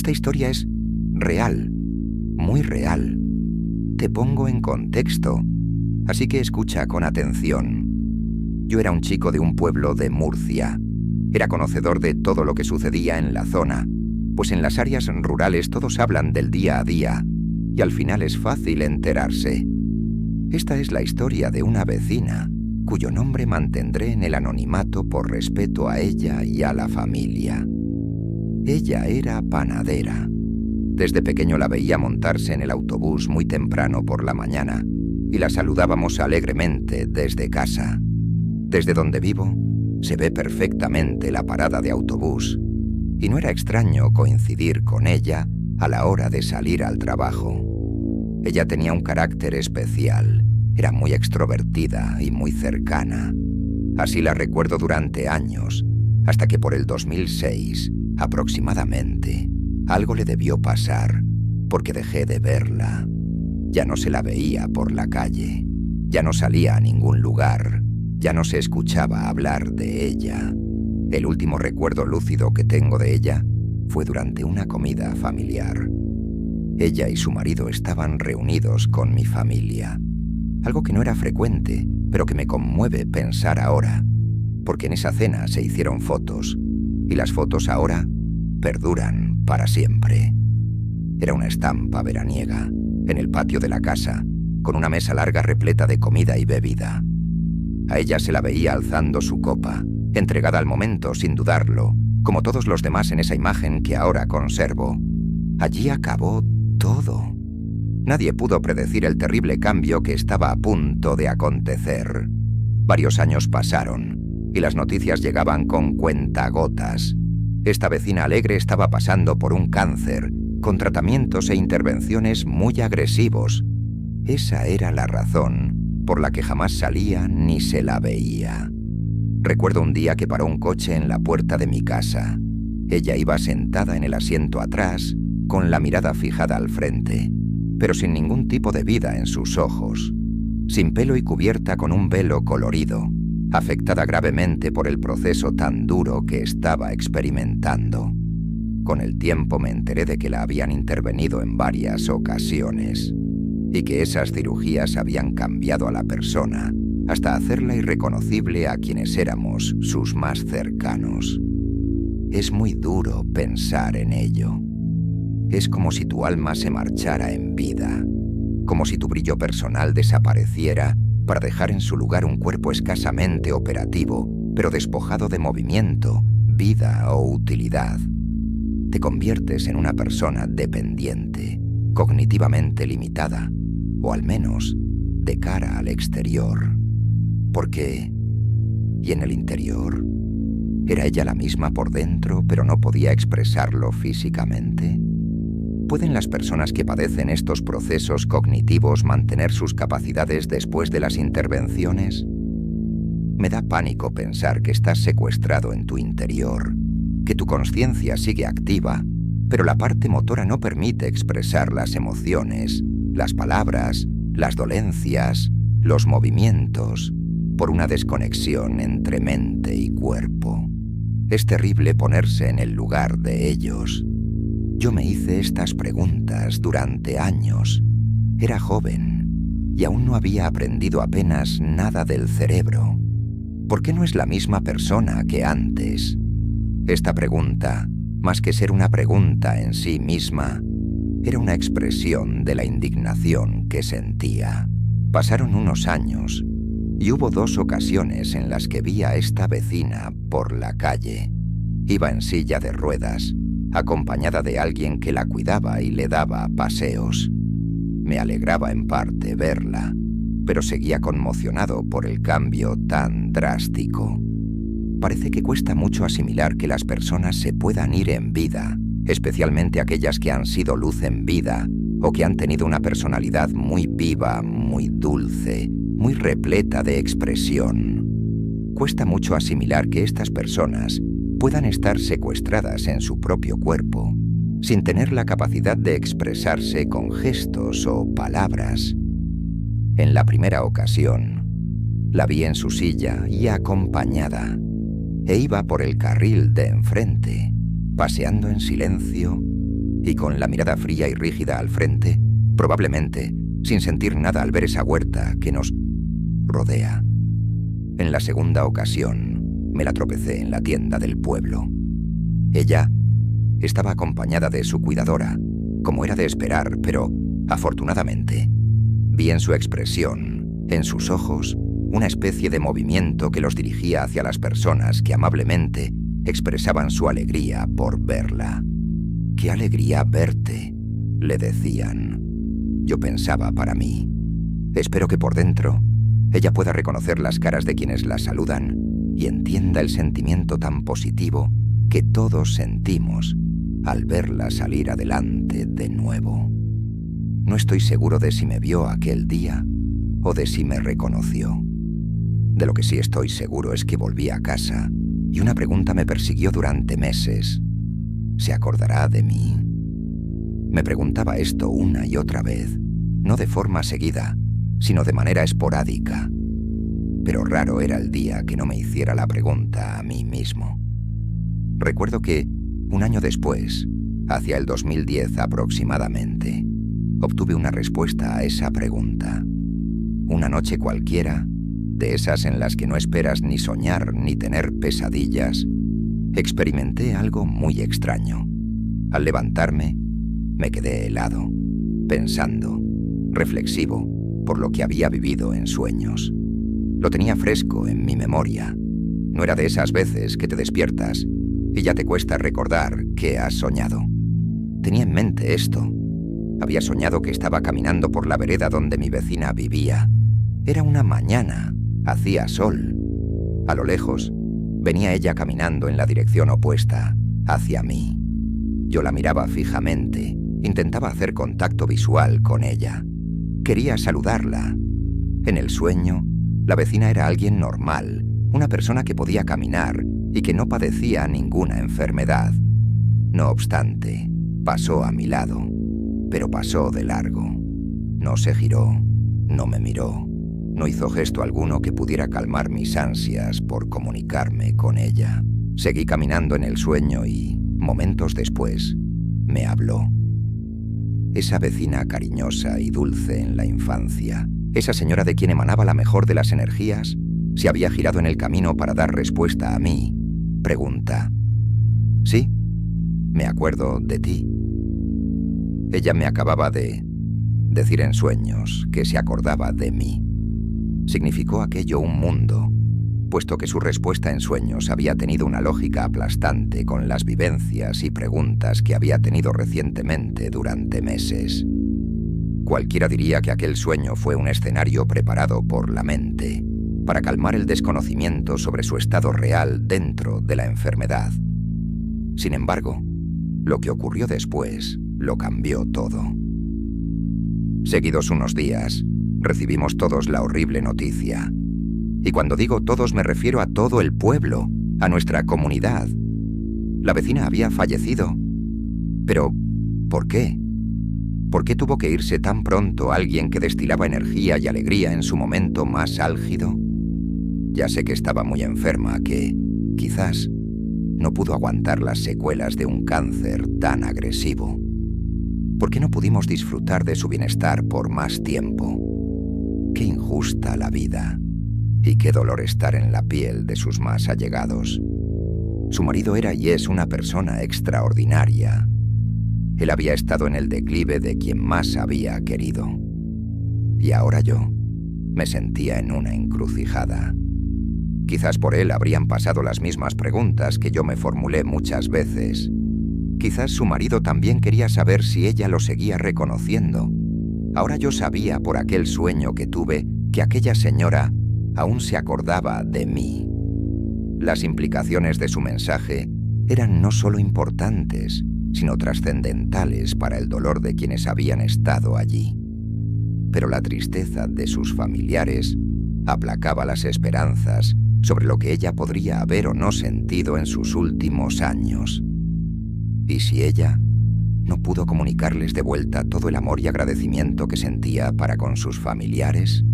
Esta historia es real, muy real. Te pongo en contexto, así que escucha con atención. Yo era un chico de un pueblo de Murcia. Era conocedor de todo lo que sucedía en la zona, pues en las áreas rurales todos hablan del día a día y al final es fácil enterarse. Esta es la historia de una vecina, cuyo nombre mantendré en el anonimato por respeto a ella y a la familia. Ella era panadera. Desde pequeño la veía montarse en el autobús muy temprano por la mañana y la saludábamos alegremente desde casa. Desde donde vivo, se ve perfectamente la parada de autobús y no era extraño coincidir con ella a la hora de salir al trabajo. Ella tenía un carácter especial, era muy extrovertida y muy cercana. Así la recuerdo durante años, hasta que por el 2006, aproximadamente, algo le debió pasar, porque dejé de verla. Ya no se la veía por la calle, ya no salía a ningún lugar, ya no se escuchaba hablar de ella. El último recuerdo lúcido que tengo de ella fue durante una comida familiar. Ella y su marido estaban reunidos con mi familia, algo que no era frecuente, pero que me conmueve pensar ahora, porque en esa cena se hicieron fotos, y las fotos ahora perduran para siempre. Era una estampa veraniega, en el patio de la casa, con una mesa larga repleta de comida y bebida. A ella se la veía alzando su copa, entregada al momento sin dudarlo, como todos los demás en esa imagen que ahora conservo. Allí acabó todo. Nadie pudo predecir el terrible cambio que estaba a punto de acontecer. Varios años pasaron, y las noticias llegaban con cuentagotas. Esta vecina alegre estaba pasando por un cáncer, con tratamientos e intervenciones muy agresivos. Esa era la razón por la que jamás salía ni se la veía. Recuerdo un día que paró un coche en la puerta de mi casa. Ella iba sentada en el asiento atrás, con la mirada fijada al frente, pero sin ningún tipo de vida en sus ojos, sin pelo y cubierta con un velo colorido, afectada gravemente por el proceso tan duro que estaba experimentando. Con el tiempo me enteré de que la habían intervenido en varias ocasiones y que esas cirugías habían cambiado a la persona hasta hacerla irreconocible a quienes éramos sus más cercanos. Es muy duro pensar en ello. Es como si tu alma se marchara en vida, como si tu brillo personal desapareciera para dejar en su lugar un cuerpo escasamente operativo, pero despojado de movimiento, vida o utilidad. Te conviertes en una persona dependiente, cognitivamente limitada, o al menos de cara al exterior. Porque, ¿y en el interior? ¿Era ella la misma por dentro, pero no podía expresarlo físicamente? ¿Pueden las personas que padecen estos procesos cognitivos mantener sus capacidades después de las intervenciones? Me da pánico pensar que estás secuestrado en tu interior, que tu conciencia sigue activa, pero la parte motora no permite expresar las emociones, las palabras, las dolencias, los movimientos, por una desconexión entre mente y cuerpo. Es terrible ponerse en el lugar de ellos. Yo me hice estas preguntas durante años. Era joven y aún no había aprendido apenas nada del cerebro. ¿Por qué no es la misma persona que antes? Esta pregunta, más que ser una pregunta en sí misma, era una expresión de la indignación que sentía. Pasaron unos años y hubo 2 ocasiones en las que vi a esta vecina por la calle. Iba en silla de ruedas, acompañada de alguien que la cuidaba y le daba paseos. Me alegraba en parte verla, pero seguía conmocionado por el cambio tan drástico. Parece que cuesta mucho asimilar que las personas se puedan ir en vida, especialmente aquellas que han sido luz en vida o que han tenido una personalidad muy viva, muy dulce, muy repleta de expresión. Cuesta mucho asimilar que estas personas puedan estar secuestradas en su propio cuerpo, sin tener la capacidad de expresarse con gestos o palabras. En la primera ocasión, la vi en su silla y acompañada, e iba por el carril de enfrente, paseando en silencio y con la mirada fría y rígida al frente, probablemente sin sentir nada al ver esa huerta que nos rodea. En la segunda ocasión, me la tropecé en la tienda del pueblo. Ella estaba acompañada de su cuidadora, como era de esperar, pero, afortunadamente, vi en su expresión, en sus ojos, una especie de movimiento que los dirigía hacia las personas que amablemente expresaban su alegría por verla. «¡Qué alegría verte!», le decían. Yo pensaba para mí, espero que por dentro ella pueda reconocer las caras de quienes la saludan y entienda el sentimiento tan positivo que todos sentimos al verla salir adelante de nuevo. No estoy seguro de si me vio aquel día o de si me reconoció. De lo que sí estoy seguro es que volví a casa y una pregunta me persiguió durante meses. ¿Se acordará de mí? Me preguntaba esto una y otra vez, no de forma seguida, sino de manera esporádica. Pero raro era el día que no me hiciera la pregunta a mí mismo. Recuerdo que, un año después, hacia el 2010 aproximadamente, obtuve una respuesta a esa pregunta. Una noche cualquiera, de esas en las que no esperas ni soñar ni tener pesadillas, experimenté algo muy extraño. Al levantarme, me quedé helado, pensando, reflexivo, por lo que había vivido en sueños. Lo tenía fresco en mi memoria. No era de esas veces que te despiertas y ya te cuesta recordar qué has soñado. Tenía en mente esto. Había soñado que estaba caminando por la vereda donde mi vecina vivía. Era una mañana, hacía sol. A lo lejos, venía ella caminando en la dirección opuesta, hacia mí. Yo la miraba fijamente, intentaba hacer contacto visual con ella. Quería saludarla. En el sueño, la vecina era alguien normal, una persona que podía caminar y que no padecía ninguna enfermedad. No obstante, pasó a mi lado, pero pasó de largo. No se giró, no me miró, no hizo gesto alguno que pudiera calmar mis ansias por comunicarme con ella. Seguí caminando en el sueño y, momentos después, me habló. Esa vecina cariñosa y dulce en la infancia, esa señora de quien emanaba la mejor de las energías, se había girado en el camino para dar respuesta a mí. Pregunta. Sí, me acuerdo de ti. Ella me acababa de decir en sueños que se acordaba de mí. Significó aquello un mundo, puesto que su respuesta en sueños había tenido una lógica aplastante con las vivencias y preguntas que había tenido recientemente durante meses. Cualquiera diría que aquel sueño fue un escenario preparado por la mente para calmar el desconocimiento sobre su estado real dentro de la enfermedad. Sin embargo, lo que ocurrió después lo cambió todo. Seguidos unos días, recibimos todos la horrible noticia. Y cuando digo todos me refiero a todo el pueblo, a nuestra comunidad. La vecina había fallecido. Pero, ¿por qué? ¿Por qué tuvo que irse tan pronto alguien que destilaba energía y alegría en su momento más álgido? Ya sé que estaba muy enferma, que, quizás, no pudo aguantar las secuelas de un cáncer tan agresivo. ¿Por qué no pudimos disfrutar de su bienestar por más tiempo? Qué injusta la vida. Y qué dolor estar en la piel de sus más allegados. Su marido era y es una persona extraordinaria. Él había estado en el declive de quien más había querido. Y ahora yo me sentía en una encrucijada. Quizás por él habrían pasado las mismas preguntas que yo me formulé muchas veces. Quizás su marido también quería saber si ella lo seguía reconociendo. Ahora yo sabía por aquel sueño que tuve que aquella señora aún se acordaba de mí. Las implicaciones de su mensaje eran no solo importantes, sino trascendentales para el dolor de quienes habían estado allí. Pero la tristeza de sus familiares aplacaba las esperanzas sobre lo que ella podría haber o no sentido en sus últimos años. Y si ella no pudo comunicarles de vuelta todo el amor y agradecimiento que sentía para con sus familiares,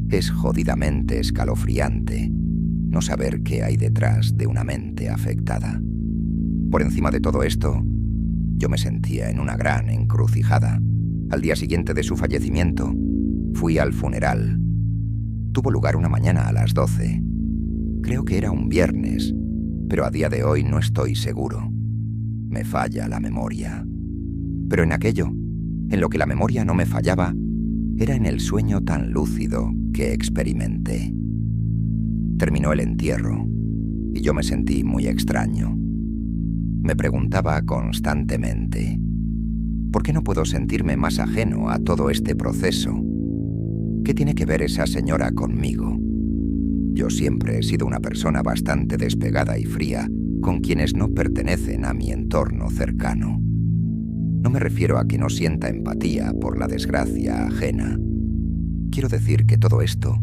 es jodidamente escalofriante no saber qué hay detrás de una mente afectada. Por encima de todo esto, Yo me sentía en una gran encrucijada. Al día siguiente de su fallecimiento, fui al funeral. Tuvo lugar una mañana a las 12. Creo que era un viernes, pero a día de hoy no estoy seguro. Me falla la memoria. Pero en aquello, en lo que la memoria no me fallaba, era en el sueño tan lúcido que experimenté. Terminó el entierro y yo me sentí muy extraño. Me preguntaba constantemente, ¿por qué no puedo sentirme más ajeno a todo este proceso? ¿Qué tiene que ver esa señora conmigo? Yo siempre he sido una persona bastante despegada y fría con quienes no pertenecen a mi entorno cercano. No me refiero a que no sienta empatía por la desgracia ajena. Quiero decir que todo esto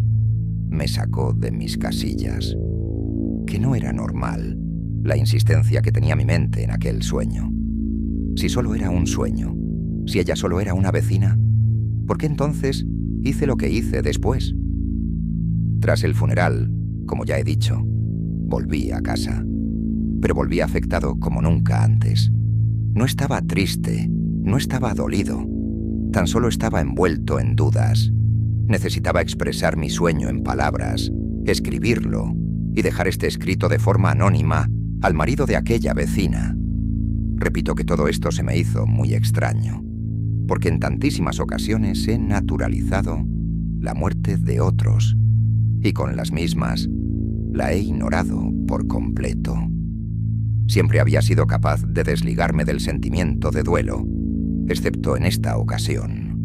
me sacó de mis casillas, que no era normal la insistencia que tenía mi mente en aquel sueño. Si solo era un sueño, si ella solo era una vecina, ¿por qué entonces hice lo que hice después? Tras el funeral, como ya he dicho, volví a casa, pero volví afectado como nunca antes. No estaba triste, no estaba dolido, tan solo estaba envuelto en dudas. Necesitaba expresar mi sueño en palabras, escribirlo y dejar este escrito de forma anónima al marido de aquella vecina. Repito que todo esto se me hizo muy extraño, porque en tantísimas ocasiones he naturalizado la muerte de otros y con las mismas la he ignorado por completo. Siempre había sido capaz de desligarme del sentimiento de duelo, excepto en esta ocasión.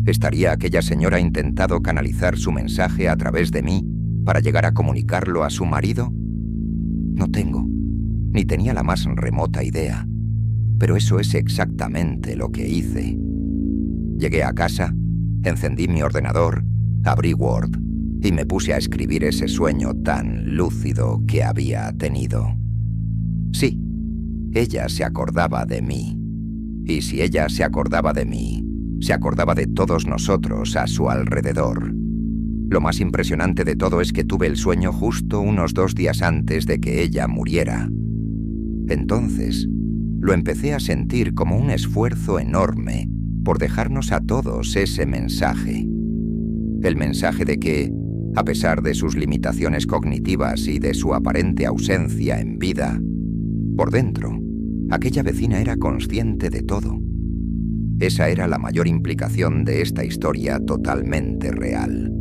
¿Estaría aquella señora intentado canalizar su mensaje a través de mí para llegar a comunicarlo a su marido? No tengo, ni tenía la más remota idea, pero eso es exactamente lo que hice. Llegué a casa, encendí mi ordenador, abrí Word y me puse a escribir ese sueño tan lúcido que había tenido. Sí, ella se acordaba de mí. Y si ella se acordaba de mí, se acordaba de todos nosotros a su alrededor. Lo más impresionante de todo es que tuve el sueño justo unos 2 días antes de que ella muriera. Entonces, lo empecé a sentir como un esfuerzo enorme por dejarnos a todos ese mensaje. El mensaje de que, a pesar de sus limitaciones cognitivas y de su aparente ausencia en vida, por dentro, aquella vecina era consciente de todo. Esa era la mayor implicación de esta historia totalmente real.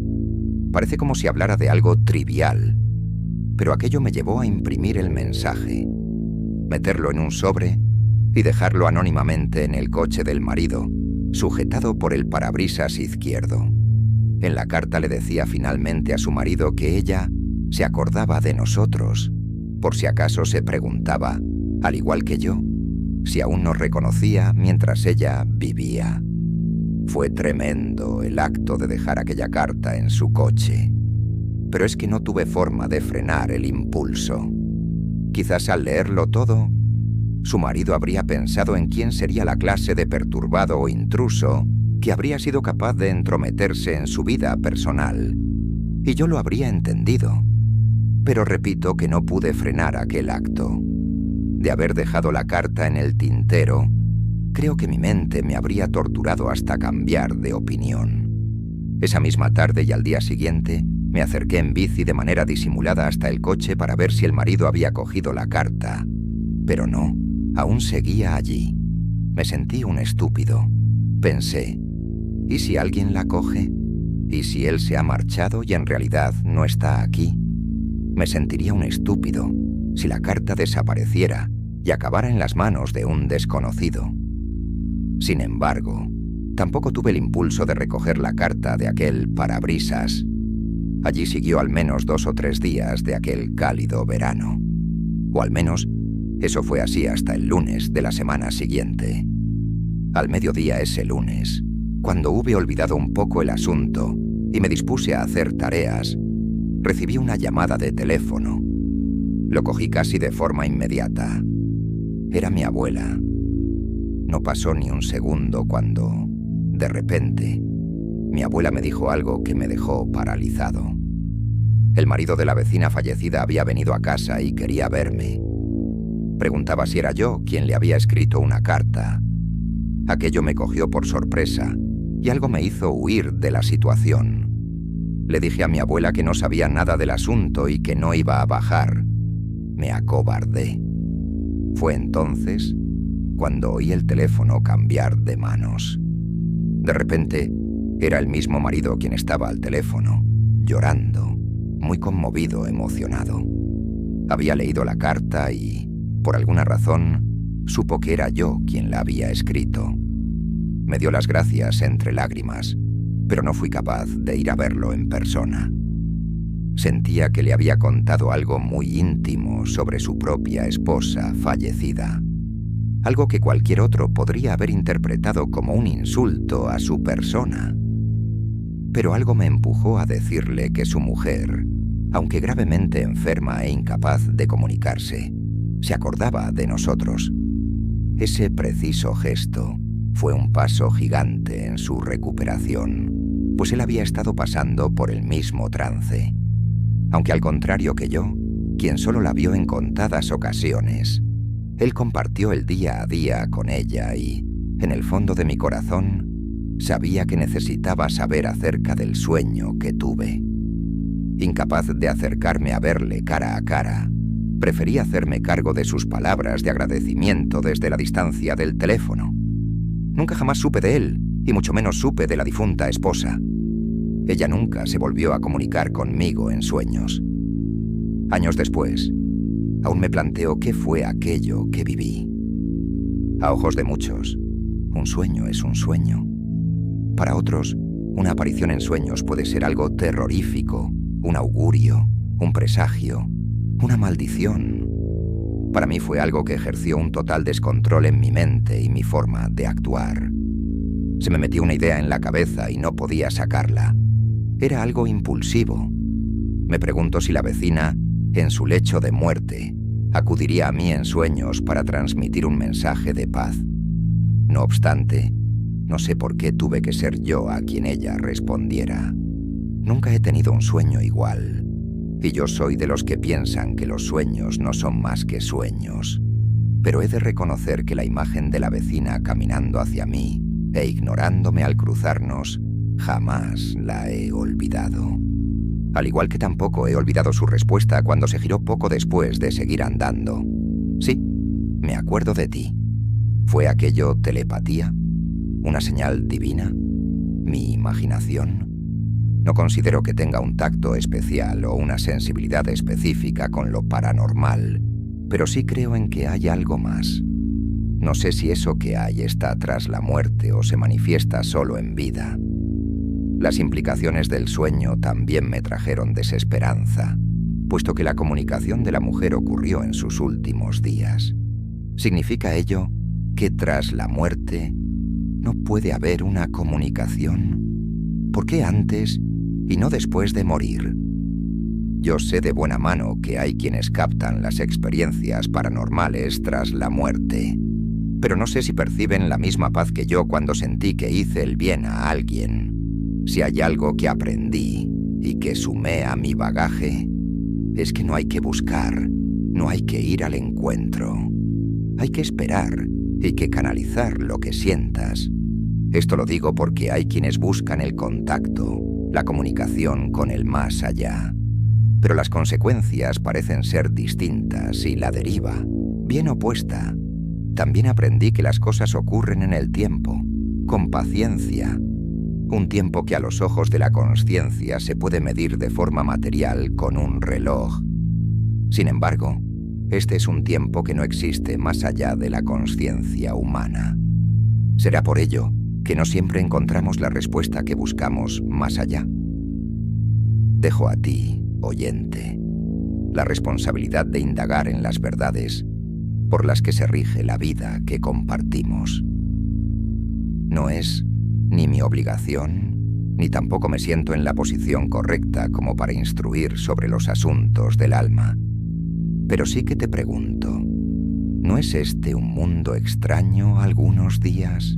Parece como si hablara de algo trivial, pero aquello me llevó a imprimir el mensaje, meterlo en un sobre y dejarlo anónimamente en el coche del marido, sujetado por el parabrisas izquierdo. En la carta le decía finalmente a su marido que ella se acordaba de nosotros, por si acaso se preguntaba, al igual que yo, si aún nos reconocía mientras ella vivía. Fue tremendo el acto de dejar aquella carta en su coche, pero es que no tuve forma de frenar el impulso. Quizás al leerlo todo, su marido habría pensado en quién sería la clase de perturbado o intruso que habría sido capaz de entrometerse en su vida personal, y yo lo habría entendido. Pero repito que no pude frenar aquel acto. De haber dejado la carta en el tintero, creo que mi mente me habría torturado hasta cambiar de opinión. Esa misma tarde y al día siguiente, me acerqué en bici de manera disimulada hasta el coche para ver si el marido había cogido la carta. Pero no, aún seguía allí. Me sentí un estúpido. Pensé, ¿y si alguien la coge? ¿Y si él se ha marchado y en realidad no está aquí? Me sentiría un estúpido si la carta desapareciera y acabara en las manos de un desconocido. Sin embargo, tampoco tuve el impulso de recoger la carta de aquel parabrisas. Allí siguió al menos 2 o 3 días de aquel cálido verano. O al menos, eso fue así hasta el lunes de la semana siguiente. Al mediodía ese lunes, cuando hube olvidado un poco el asunto y me dispuse a hacer tareas, recibí una llamada de teléfono. Lo cogí casi de forma inmediata. Era mi abuela. No pasó ni un segundo cuando, de repente, mi abuela me dijo algo que me dejó paralizado. El marido de la vecina fallecida había venido a casa y quería verme. Preguntaba si era yo quien le había escrito una carta. Aquello me cogió por sorpresa y algo me hizo huir de la situación. Le dije a mi abuela que no sabía nada del asunto y que no iba a bajar. Me acobardé. Fue entonces cuando oí el teléfono cambiar de manos. De repente, era el mismo marido quien estaba al teléfono, llorando, muy conmovido, emocionado. Había leído la carta y, por alguna razón, supo que era yo quien la había escrito. Me dio las gracias entre lágrimas, pero no fui capaz de ir a verlo en persona. Sentía que le había contado algo muy íntimo sobre su propia esposa fallecida. Algo que cualquier otro podría haber interpretado como un insulto a su persona. Pero algo me empujó a decirle que su mujer, aunque gravemente enferma e incapaz de comunicarse, se acordaba de nosotros. Ese preciso gesto fue un paso gigante en su recuperación, pues él había estado pasando por el mismo trance. Aunque al contrario que yo, quien solo la vio en contadas ocasiones, él compartió el día a día con ella y, en el fondo de mi corazón, sabía que necesitaba saber acerca del sueño que tuve. Incapaz de acercarme a verle cara a cara, preferí hacerme cargo de sus palabras de agradecimiento desde la distancia del teléfono. Nunca jamás supe de él, y mucho menos supe de la difunta esposa. Ella nunca se volvió a comunicar conmigo en sueños. Años después, aún me planteo qué fue aquello que viví. A ojos de muchos, un sueño es un sueño. Para otros, una aparición en sueños puede ser algo terrorífico, un augurio, un presagio, una maldición. Para mí fue algo que ejerció un total descontrol en mi mente y mi forma de actuar. Se me metió una idea en la cabeza y no podía sacarla. Era algo impulsivo. Me pregunto si la vecina, en su lecho de muerte, acudiría a mí en sueños para transmitir un mensaje de paz. No obstante, no sé por qué tuve que ser yo a quien ella respondiera. Nunca he tenido un sueño igual, y yo soy de los que piensan que los sueños no son más que sueños. Pero he de reconocer que la imagen de la vecina caminando hacia mí e ignorándome al cruzarnos, jamás la he olvidado. Al igual que tampoco he olvidado su respuesta cuando se giró poco después de seguir andando. Sí, me acuerdo de ti. ¿Fue aquello telepatía? ¿Una señal divina? ¿Mi imaginación? No considero que tenga un tacto especial o una sensibilidad específica con lo paranormal, pero sí creo en que hay algo más. No sé si eso que hay está tras la muerte o se manifiesta solo en vida. Las implicaciones del sueño también me trajeron desesperanza, puesto que la comunicación de la mujer ocurrió en sus últimos días. ¿Significa ello que tras la muerte no puede haber una comunicación? ¿Por qué antes y no después de morir? Yo sé de buena mano que hay quienes captan las experiencias paranormales tras la muerte, pero no sé si perciben la misma paz que yo cuando sentí que hice el bien a alguien. Si hay algo que aprendí y que sumé a mi bagaje, es que no hay que buscar, no hay que ir al encuentro. Hay que esperar y que canalizar lo que sientas. Esto lo digo porque hay quienes buscan el contacto, la comunicación con el más allá. Pero las consecuencias parecen ser distintas y la deriva, bien opuesta. También aprendí que las cosas ocurren en el tiempo, con paciencia. Un tiempo que a los ojos de la consciencia se puede medir de forma material con un reloj. Sin embargo, este es un tiempo que no existe más allá de la consciencia humana. Será por ello que no siempre encontramos la respuesta que buscamos más allá. Dejo a ti, oyente, la responsabilidad de indagar en las verdades por las que se rige la vida que compartimos. No es ni mi obligación, ni tampoco me siento en la posición correcta como para instruir sobre los asuntos del alma. Pero sí que te pregunto, ¿no es este un mundo extraño algunos días?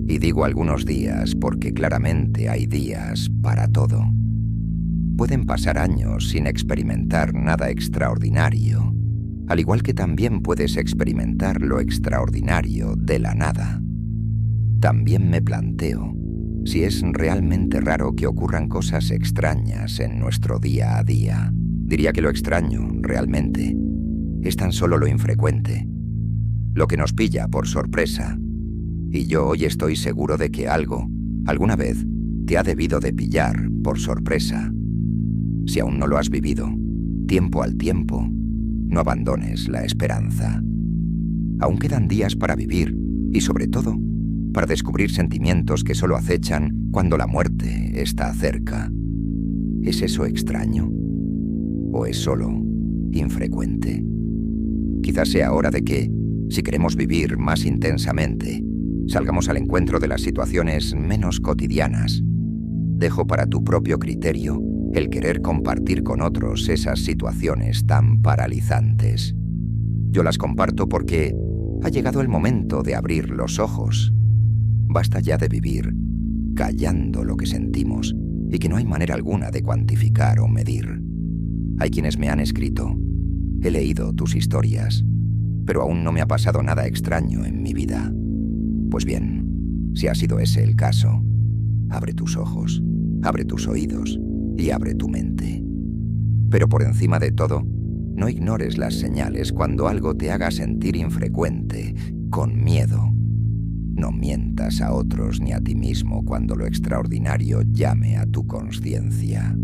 Y digo algunos días porque claramente hay días para todo. Pueden pasar años sin experimentar nada extraordinario, al igual que también puedes experimentar lo extraordinario de la nada. También me planteo si es realmente raro que ocurran cosas extrañas en nuestro día a día. Diría que lo extraño, realmente, es tan solo lo infrecuente, lo que nos pilla por sorpresa. Y yo hoy estoy seguro de que algo, alguna vez, te ha debido de pillar por sorpresa. Si aún no lo has vivido, tiempo al tiempo, no abandones la esperanza. Aún quedan días para vivir y, sobre todo, para descubrir sentimientos que solo acechan cuando la muerte está cerca. ¿Es eso extraño? ¿O es solo infrecuente? Quizás sea hora de que, si queremos vivir más intensamente, salgamos al encuentro de las situaciones menos cotidianas. Dejo para tu propio criterio el querer compartir con otros esas situaciones tan paralizantes. Yo las comparto porque ha llegado el momento de abrir los ojos. Basta ya de vivir callando lo que sentimos y que no hay manera alguna de cuantificar o medir. Hay quienes me han escrito, he leído tus historias, pero aún no me ha pasado nada extraño en mi vida. Pues bien, si ha sido ese el caso, abre tus ojos, abre tus oídos y abre tu mente. Pero por encima de todo, no ignores las señales cuando algo te haga sentir infrecuente, con miedo. No mientas a otros ni a ti mismo cuando lo extraordinario llame a tu conciencia.